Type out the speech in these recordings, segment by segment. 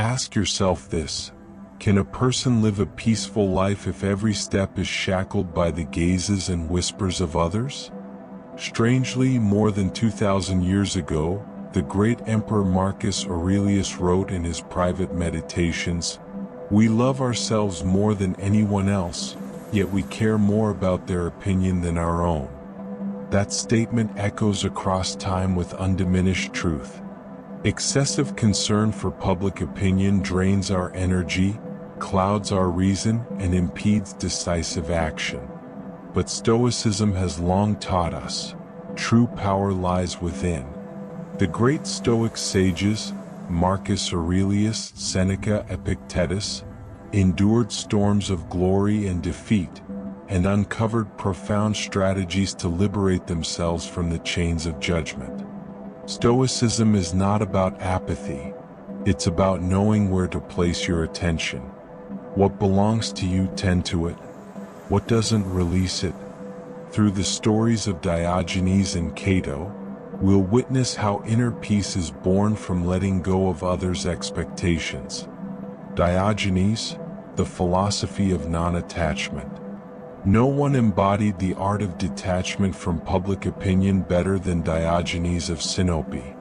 Ask yourself this: can a person live a peaceful life if every step is shackled by the gazes and whispers of others? Strangely, more than 2,000 years ago, the great Emperor Marcus Aurelius wrote in his private meditations, "We love ourselves more than anyone else, yet we care more about their opinion than our own." That statement echoes across time with undiminished truth. Excessive concern for public opinion drains our energy, clouds our reason, and impedes decisive action. But Stoicism has long taught us, true power lies within. The great Stoic sages, Marcus Aurelius, Seneca, Epictetus, endured storms of glory and defeat, and uncovered profound strategies to liberate themselves from the chains of judgment. Stoicism is not about apathy, it's about knowing where to place your attention. What belongs to you, tend to it. What doesn't, release it. Through the stories of Diogenes and Cato, we'll witness how inner peace is born from letting go of others' expectations. Diogenes, the philosophy of non-attachment. No one embodied the art of detachment from public opinion better than Diogenes of Sinope.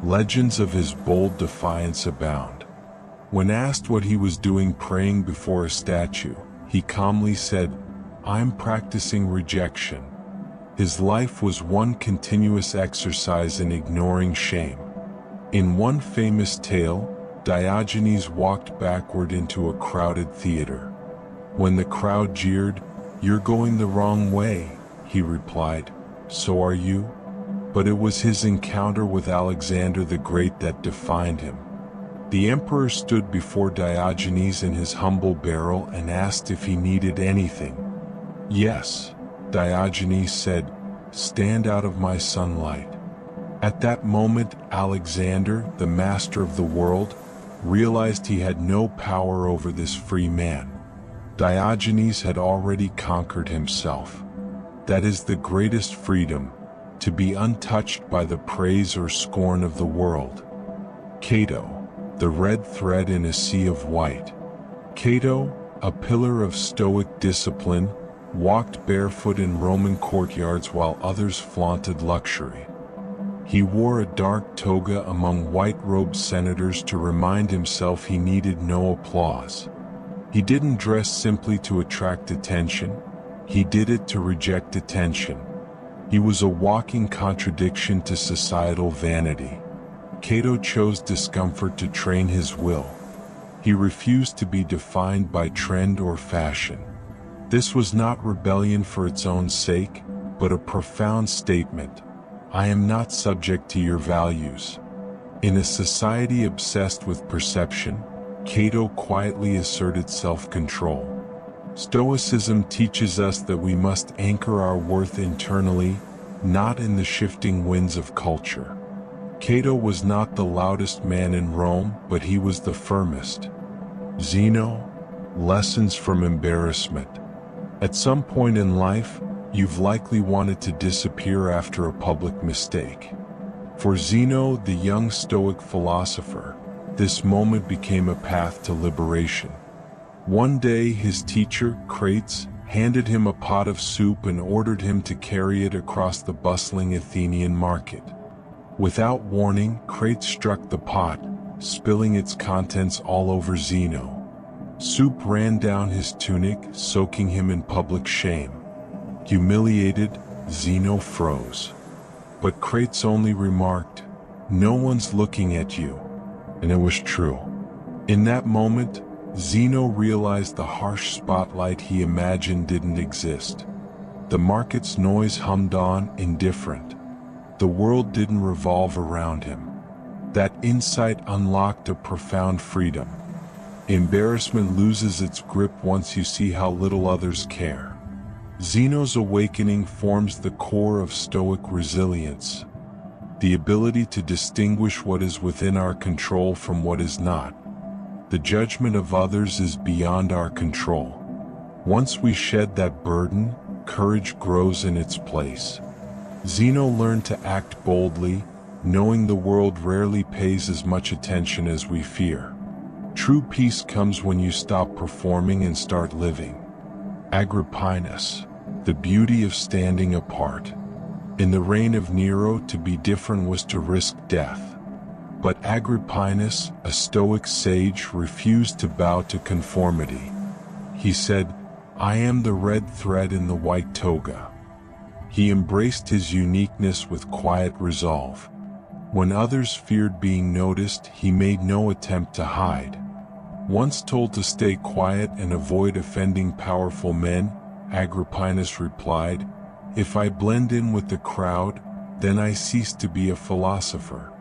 Legends of his bold defiance abound. When asked what he was doing praying before a statue, he calmly said, "I'm practicing rejection." His life was one continuous exercise in ignoring shame. In one famous tale, Diogenes walked backward into a crowded theater. When the crowd jeered, "You're going the wrong way," he replied, "So are you?" But it was his encounter with Alexander the Great that defined him. The emperor stood before Diogenes in his humble barrel and asked if he needed anything. "Yes," Diogenes said, "stand out of my sunlight." At that moment, Alexander, the master of the world, realized he had no power over this free man. Diogenes had already conquered himself. That is the greatest freedom, to be untouched by the praise or scorn of the world. Cato, the red thread in a sea of white. Cato, a pillar of Stoic discipline, walked barefoot in Roman courtyards while others flaunted luxury. He wore a dark toga among white-robed senators to remind himself he needed no applause. He didn't dress simply to attract attention, he did it to reject attention. He was a walking contradiction to societal vanity. Cato chose discomfort to train his will. He refused to be defined by trend or fashion. This was not rebellion for its own sake, but a profound statement: I am not subject to your values. In a society obsessed with perception, Cato quietly asserted self-control. Stoicism teaches us that we must anchor our worth internally, not in the shifting winds of culture. Cato was not the loudest man in Rome, but he was the firmest. Zeno, lessons from embarrassment. At some point in life, you've likely wanted to disappear after a public mistake. For Zeno, the young Stoic philosopher, this moment became a path to liberation. One day his teacher, Critic, handed him a pot of soup and ordered him to carry it across the bustling Athenian market. Without warning, Critic struck the pot, spilling its contents all over Zeno. Soup ran down his tunic, soaking him in public shame. Humiliated, Zeno froze. But Critic only remarked, "No one's looking at you." And it was true. In that moment, Zeno realized the harsh spotlight he imagined didn't exist. The market's noise hummed on, indifferent. The world didn't revolve around him. That insight unlocked a profound freedom. Embarrassment loses its grip once you see how little others care. Zeno's awakening forms the core of Stoic resilience. The ability to distinguish what is within our control from what is not. The judgment of others is beyond our control. Once we shed that burden, courage grows in its place. Zeno learned to act boldly, knowing the world rarely pays as much attention as we fear. True peace comes when you stop performing and start living. Agrippinus, the beauty of standing apart. In the reign of Nero, to be different was to risk death. But Agrippinus, a Stoic sage, refused to bow to conformity. He said, "I am the red thread in the white toga." He embraced his uniqueness with quiet resolve. When others feared being noticed, he made no attempt to hide. Once told to stay quiet and avoid offending powerful men, Agrippinus replied, "If I blend in with the crowd, then I cease to be a philosopher."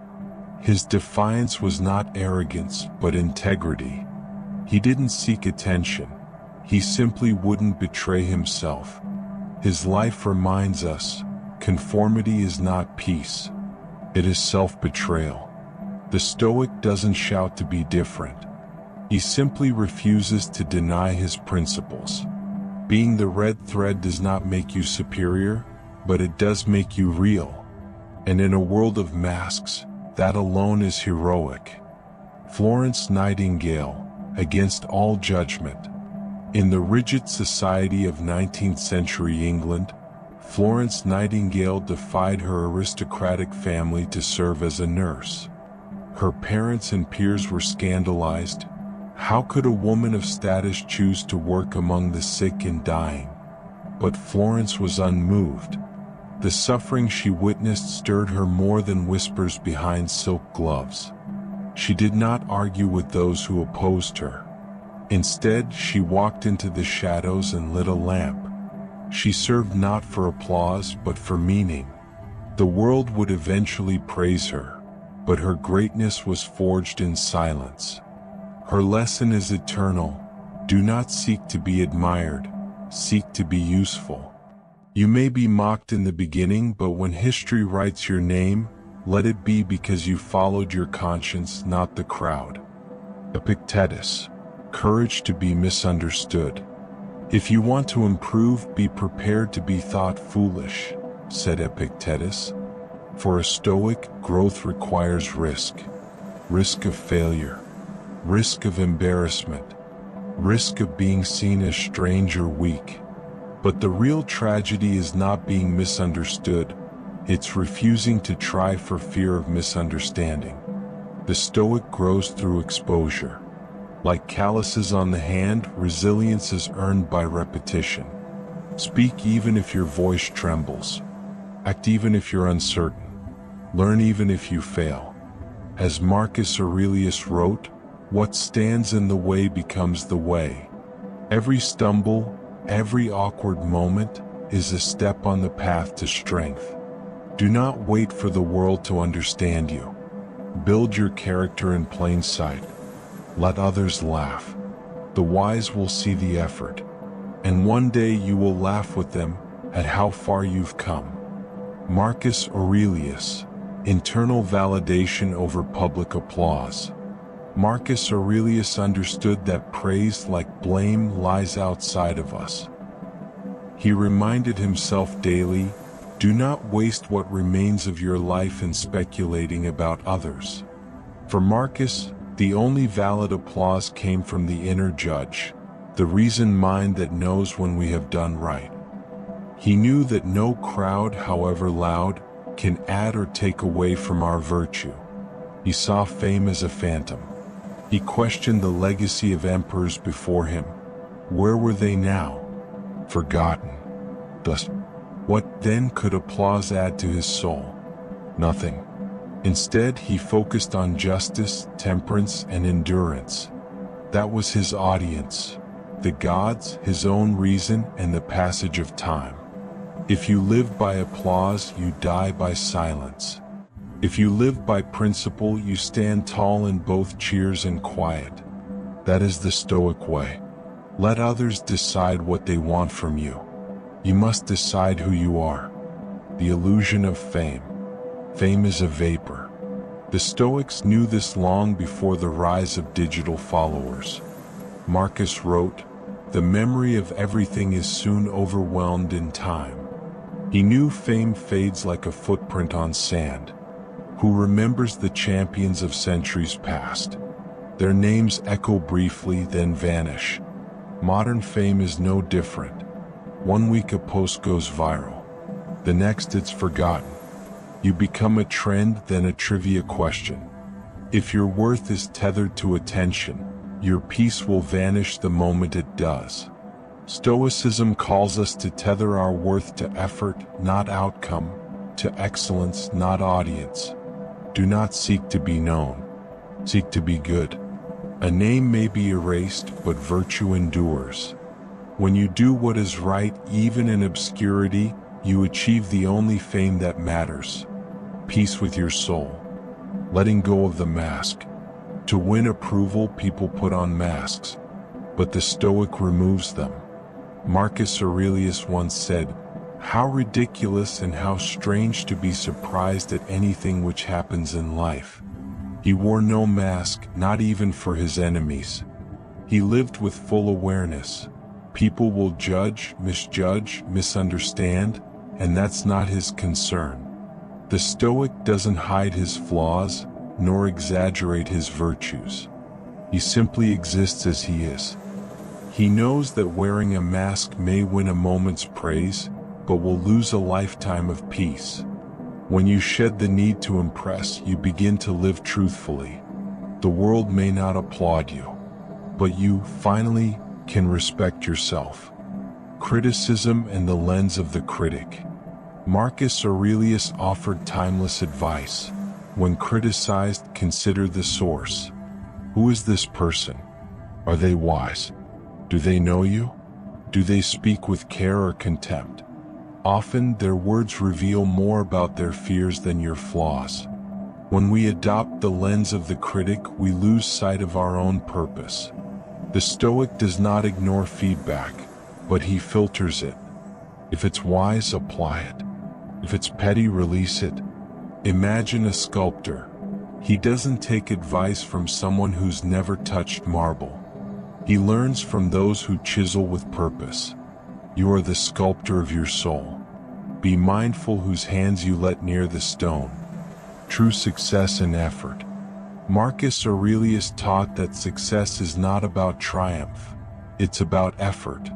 His defiance was not arrogance, but integrity. He didn't seek attention. He simply wouldn't betray himself. His life reminds us, conformity is not peace. It is self-betrayal. The Stoic doesn't shout to be different. He simply refuses to deny his principles. Being the red thread does not make you superior, but it does make you real. And in a world of masks, that alone is heroic. Florence Nightingale, against all judgment. In the rigid society of 19th century England, Florence Nightingale defied her aristocratic family to serve as a nurse. Her parents and peers were scandalized. How could a woman of status choose to work among the sick and dying? But Florence was unmoved. The suffering she witnessed stirred her more than whispers behind silk gloves. She did not argue with those who opposed her. Instead, she walked into the shadows and lit a lamp. She served not for applause but for meaning. The world would eventually praise her, but her greatness was forged in silence. Her lesson is eternal. Do not seek to be admired, seek to be useful. You may be mocked in the beginning, but when history writes your name, let it be because you followed your conscience, not the crowd. Epictetus, courage to be misunderstood. If you want to improve, be prepared to be thought foolish, said Epictetus. For a Stoic, growth requires risk. Risk of failure. Risk of embarrassment. Risk of being seen as strange or weak. But the real tragedy is not being misunderstood. It's refusing to try for fear of misunderstanding. The Stoic grows through exposure. Like calluses on the hand, resilience is earned by repetition. Speak even if your voice trembles. Act even if you're uncertain. Learn even if you fail. As Marcus Aurelius wrote, what stands in the way becomes the way. Every stumble, every awkward moment, is a step on the path to strength. Do not wait for the world to understand you. Build your character in plain sight. Let others laugh. The wise will see the effort, and one day you will laugh with them at how far you've come. Marcus Aurelius, internal validation over public applause. Marcus Aurelius understood that praise, like blame, lies outside of us. He reminded himself daily, do not waste what remains of your life in speculating about others. For Marcus, the only valid applause came from the inner judge, the reasoned mind that knows when we have done right. He knew that no crowd, however loud, can add or take away from our virtue. He saw fame as a phantom. He questioned the legacy of emperors before him. Where were they now? Forgotten. Thus, what then could applause add to his soul? Nothing. Instead, he focused on justice, temperance, and endurance. That was his audience, the gods, his own reason, and the passage of time. If you live by applause, you die by silence. If you live by principle, you stand tall in both cheers and quiet. That is the Stoic way. Let others decide what they want from you. You must decide who you are. The illusion of fame. Fame is a vapor. The Stoics knew this long before the rise of digital followers. Marcus wrote, "The memory of everything is soon overwhelmed in time." He knew fame fades like a footprint on sand. Who remembers the champions of centuries past? Their names echo briefly, then vanish. Modern fame is no different. One week a post goes viral. The next it's forgotten. You become a trend, then a trivia question. If your worth is tethered to attention, your peace will vanish the moment it does. Stoicism calls us to tether our worth to effort, not outcome, to excellence, not audience. Do not seek to be known. Seek to be good. A name may be erased, but virtue endures. When you do what is right, even in obscurity, you achieve the only fame that matters. Peace with your soul. Letting go of the mask. To win approval, people put on masks, but the Stoic removes them. Marcus Aurelius once said, "How ridiculous and how strange to be surprised at anything which happens in life." He wore no mask, not even for his enemies. He lived with full awareness. People will judge, misjudge, misunderstand, and that's not his concern. The Stoic doesn't hide his flaws, nor exaggerate his virtues. He simply exists as he is. He knows that wearing a mask may win a moment's praise, but will lose a lifetime of peace. When you shed the need to impress, you begin to live truthfully. The world may not applaud you, but you, finally, can respect yourself. Criticism and the lens of the critic. Marcus Aurelius offered timeless advice. When criticized, consider the source. Who is this person? Are they wise? Do they know you? Do they speak with care or contempt? Often, their words reveal more about their fears than your flaws. When we adopt the lens of the critic, we lose sight of our own purpose. The Stoic does not ignore feedback, but he filters it. If it's wise, apply it. If it's petty, release it. Imagine a sculptor. He doesn't take advice from someone who's never touched marble. He learns from those who chisel with purpose. You are the sculptor of your soul. Be mindful whose hands you let near the stone. True success in effort. Marcus Aurelius taught that success is not about triumph. It's about effort.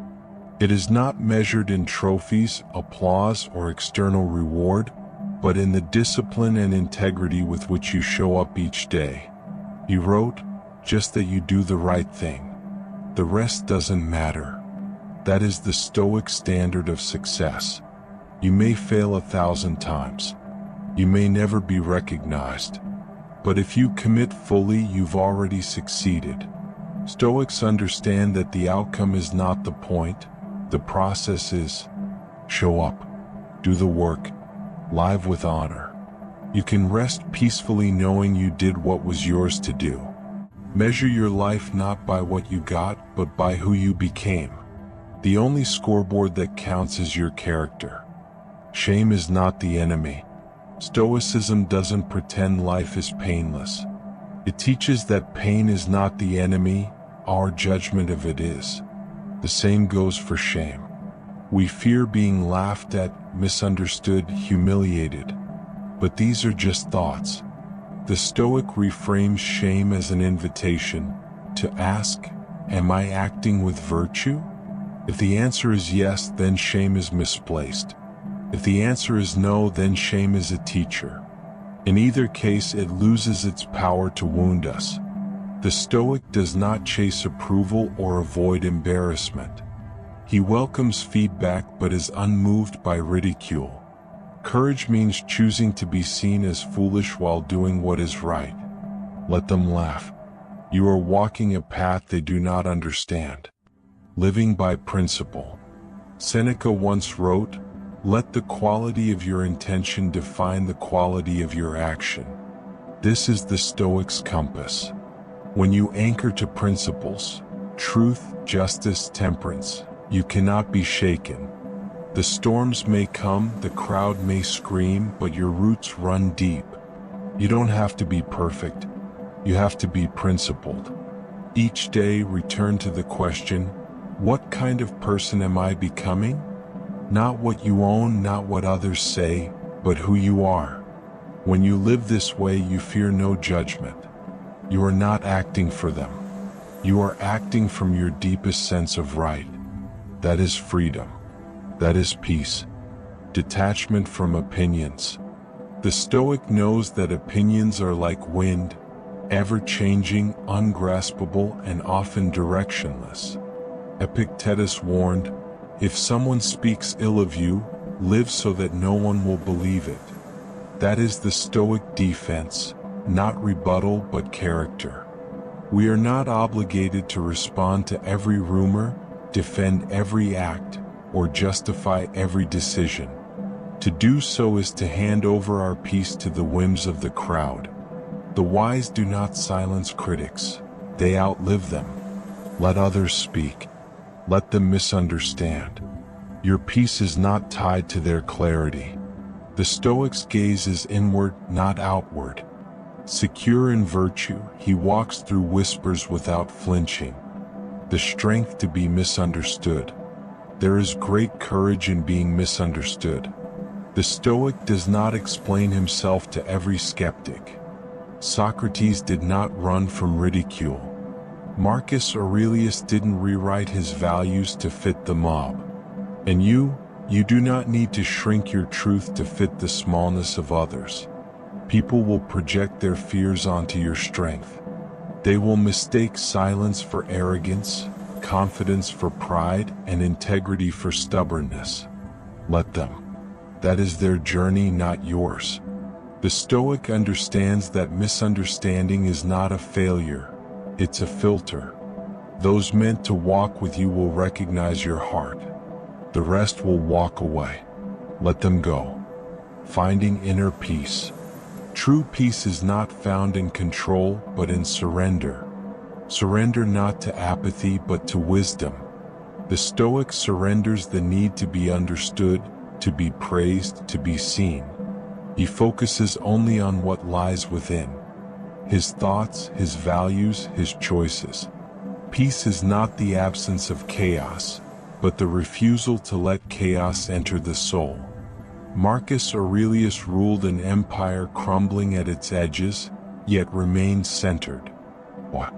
It is not measured in trophies, applause, or external reward, but in the discipline and integrity with which you show up each day. He wrote, "Just that you do the right thing. The rest doesn't matter." That is the Stoic standard of success. You may fail 1,000 times. You may never be recognized. But if you commit fully, you've already succeeded. Stoics understand that the outcome is not the point. The process is. Show up. Do the work. Live with honor. You can rest peacefully knowing you did what was yours to do. Measure your life not by what you got, but by who you became. The only scoreboard that counts is your character. Shame is not the enemy. Stoicism doesn't pretend life is painless. It teaches that pain is not the enemy, our judgment of it is. The same goes for shame. We fear being laughed at, misunderstood, humiliated. But these are just thoughts. The Stoic reframes shame as an invitation to ask, am I acting with virtue? If the answer is yes, then shame is misplaced. If the answer is no, then shame is a teacher. In either case, it loses its power to wound us. The Stoic does not chase approval or avoid embarrassment. He welcomes feedback but is unmoved by ridicule. Courage means choosing to be seen as foolish while doing what is right. Let them laugh. You are walking a path they do not understand. Living by principle. Seneca once wrote, "Let the quality of your intention define the quality of your action." This is the Stoic's compass. When you anchor to principles, truth, justice, temperance, you cannot be shaken. The storms may come, the crowd may scream, but your roots run deep. You don't have to be perfect. You have to be principled. Each day, return to the question, what kind of person am I becoming? Not what you own, not what others say, but who you are. When you live this way, you fear no judgment. You are not acting for them. You are acting from your deepest sense of right. That is freedom. That is peace. Detachment from opinions. The Stoic knows that opinions are like wind, ever-changing, ungraspable, and often directionless. Epictetus warned, "If someone speaks ill of you, live so that no one will believe it." That is the Stoic defense, not rebuttal but character. We are not obligated to respond to every rumor, defend every act, or justify every decision. To do so is to hand over our peace to the whims of the crowd. The wise do not silence critics, they outlive them. Let others speak. Let them misunderstand. Your peace is not tied to their clarity. The Stoic's gaze is inward, not outward. Secure in virtue, he walks through whispers without flinching. The strength to be misunderstood. There is great courage in being misunderstood. The Stoic does not explain himself to every skeptic. Socrates did not run from ridicule. Marcus Aurelius didn't rewrite his values to fit the mob. And you do not need to shrink your truth to fit the smallness of others. People will project their fears onto your strength. They will mistake silence for arrogance, confidence for pride, and integrity for stubbornness. Let them. That is their journey, not yours. The Stoic understands that misunderstanding is not a failure, it's a filter. Those meant to walk with you will recognize your heart. The rest will walk away. Let them go. Finding inner peace. True peace is not found in control, but in surrender. Surrender not to apathy, but to wisdom. The Stoic surrenders the need to be understood, to be praised, to be seen. He focuses only on what lies within. His thoughts, his values, his choices. Peace is not the absence of chaos, but the refusal to let chaos enter the soul. Marcus Aurelius ruled an empire crumbling at its edges, yet remained centered. Why?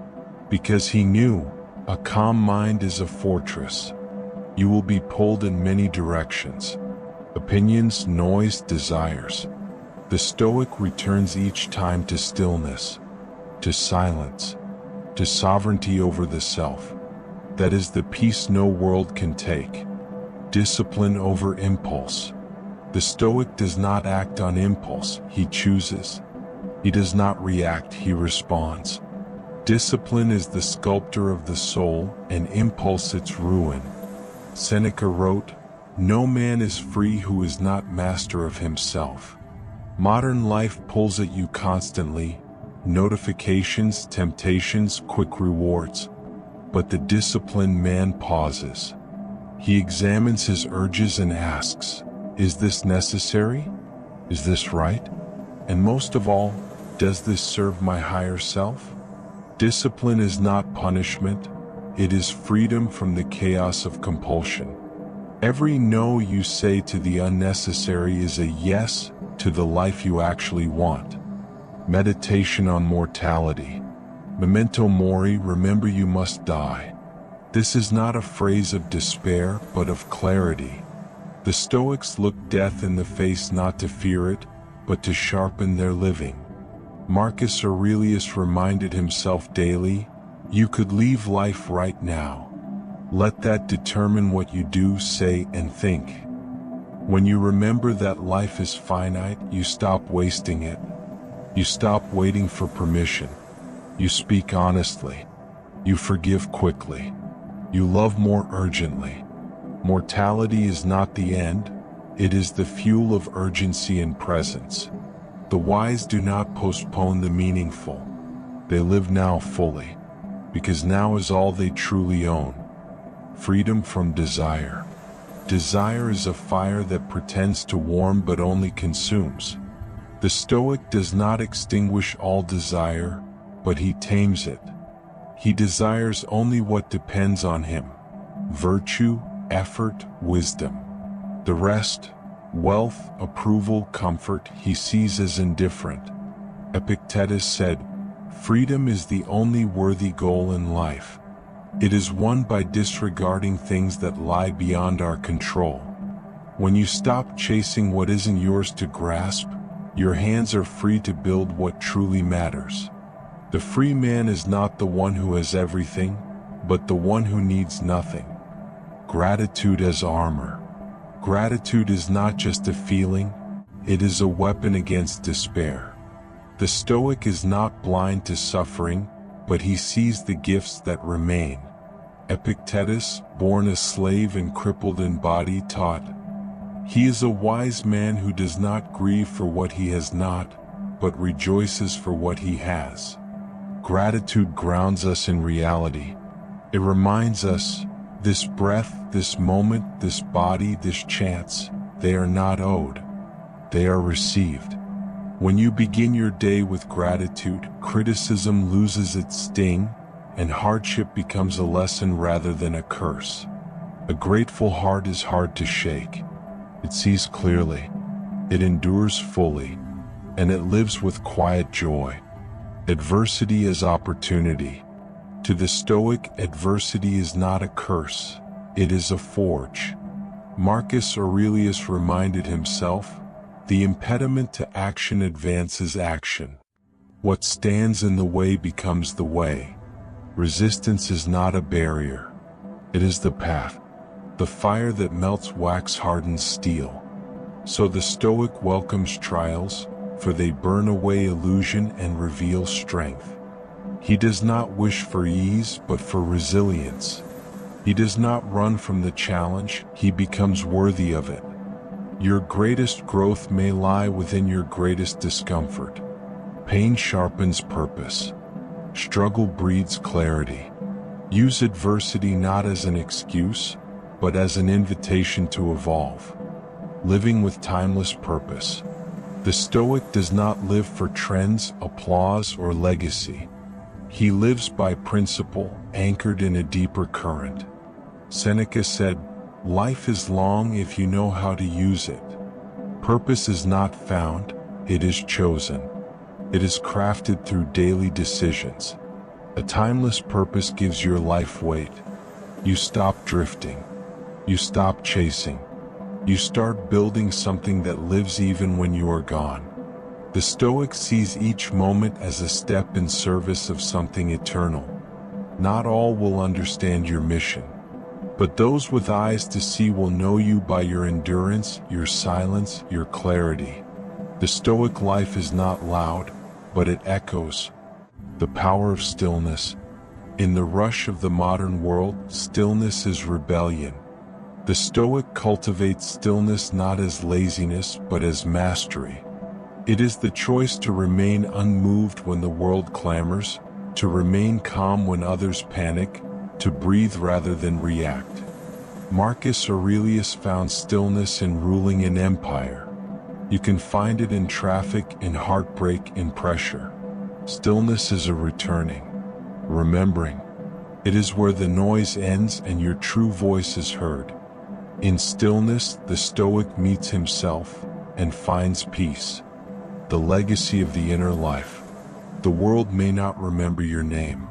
Because he knew, a calm mind is a fortress. You will be pulled in many directions. Opinions, noise, desires. The Stoic returns each time to stillness, to silence, to sovereignty over the self. That is the peace no world can take. Discipline over impulse. The Stoic does not act on impulse, he chooses. He does not react, he responds. Discipline is the sculptor of the soul, and impulse its ruin. Seneca wrote, "No man is free who is not master of himself." Modern life pulls at you constantly, notifications, temptations, quick rewards. But the disciplined man pauses. He examines his urges and asks, is this necessary? Is this right? And most of all, does this serve my higher self? Discipline is not punishment, it is freedom from the chaos of compulsion. Every no you say to the unnecessary is a yes to the life you actually want. Meditation on mortality. Memento mori, remember you must die. This is not a phrase of despair, but of clarity. The Stoics look death in the face not to fear it, but to sharpen their living. Marcus Aurelius reminded himself daily, you could leave life right now. Let that determine what you do, say, and think. When you remember that life is finite, you stop wasting it. You stop waiting for permission. You speak honestly. You forgive quickly. You love more urgently. Mortality is not the end, it is the fuel of urgency and presence. The wise do not postpone the meaningful. They live now fully, because now is all they truly own. Freedom from desire. Desire is a fire that pretends to warm but only consumes. The Stoic does not extinguish all desire, but he tames it. He desires only what depends on him. Virtue, effort, wisdom. The rest, wealth, approval, comfort, he sees as indifferent. Epictetus said, Freedom is the only worthy goal in life. It is won by disregarding things that lie beyond our control. When you stop chasing what isn't yours to grasp, your hands are free to build what truly matters. The free man is not the one who has everything, but the one who needs nothing. Gratitude as armor. Gratitude is not just a feeling, it is a weapon against despair. The Stoic is not blind to suffering, but he sees the gifts that remain. Epictetus, born a slave and crippled in body, taught, "He is a wise man who does not grieve for what he has not, but rejoices for what he has." Gratitude grounds us in reality. It reminds us, this breath, this moment, this body, this chance, they are not owed. They are received. When you begin your day with gratitude, criticism loses its sting, and hardship becomes a lesson rather than a curse. A grateful heart is hard to shake. It sees clearly, it endures fully, and it lives with quiet joy. Adversity is opportunity. To the Stoic, adversity is not a curse, it is a forge. Marcus Aurelius reminded himself, "The impediment to action advances action. What stands in the way becomes the way." Resistance is not a barrier. It is the path. The fire that melts wax hardens steel. So the Stoic welcomes trials, for they burn away illusion and reveal strength. He does not wish for ease, but for resilience. He does not run from the challenge, he becomes worthy of it. Your greatest growth may lie within your greatest discomfort. Pain sharpens purpose. Struggle breeds clarity. Use adversity not as an excuse, but as an invitation to evolve. Living with timeless purpose. The Stoic does not live for trends, applause, or legacy. He lives by principle, anchored in a deeper current. Seneca said, "Life is long if you know how to use it." Purpose is not found, it is chosen. It is crafted through daily decisions. A timeless purpose gives your life weight. You stop drifting. You stop chasing. You start building something that lives even when you are gone. The Stoic sees each moment as a step in service of something eternal. Not all will understand your mission, but those with eyes to see will know you by your endurance, your silence, your clarity. The Stoic life is not loud, but it echoes. The power of stillness. In the rush of the modern world, stillness is rebellion. The Stoic cultivates stillness not as laziness, but as mastery. It is the choice to remain unmoved when the world clamors, to remain calm when others panic, to breathe rather than react. Marcus Aurelius found stillness in ruling an empire. You can find it in traffic, in heartbreak, in pressure. Stillness is a returning, remembering. It is where the noise ends and your true voice is heard. In stillness, the Stoic meets himself and finds peace. The legacy of the inner life. The world may not remember your name,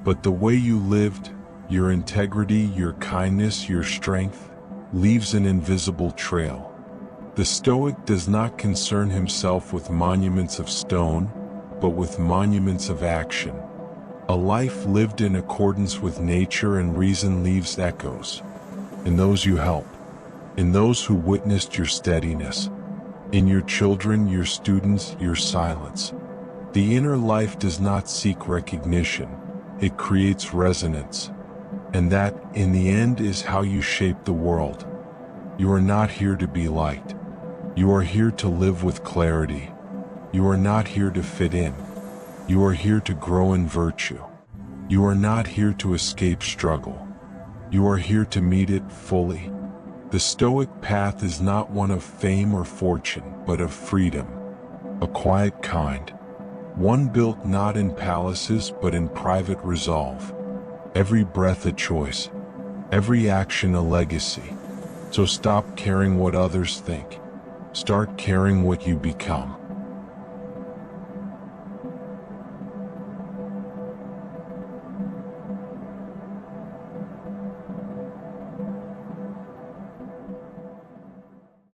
but the way you lived, your integrity, your kindness, your strength, leaves an invisible trail. The Stoic does not concern himself with monuments of stone, but with monuments of action. A life lived in accordance with nature and reason leaves echoes. In those you help, in those who witnessed your steadiness, in your children, your students, your silence. The inner life does not seek recognition, it creates resonance. And that, in the end, is how you shape the world. You are not here to be liked. You are here to live with clarity. You are not here to fit in. You are here to grow in virtue. You are not here to escape struggle. You are here to meet it fully. The Stoic path is not one of fame or fortune, but of freedom. A quiet kind. One built not in palaces, but in private resolve. Every breath a choice. Every action a legacy. So stop caring what others think. Start caring what you become.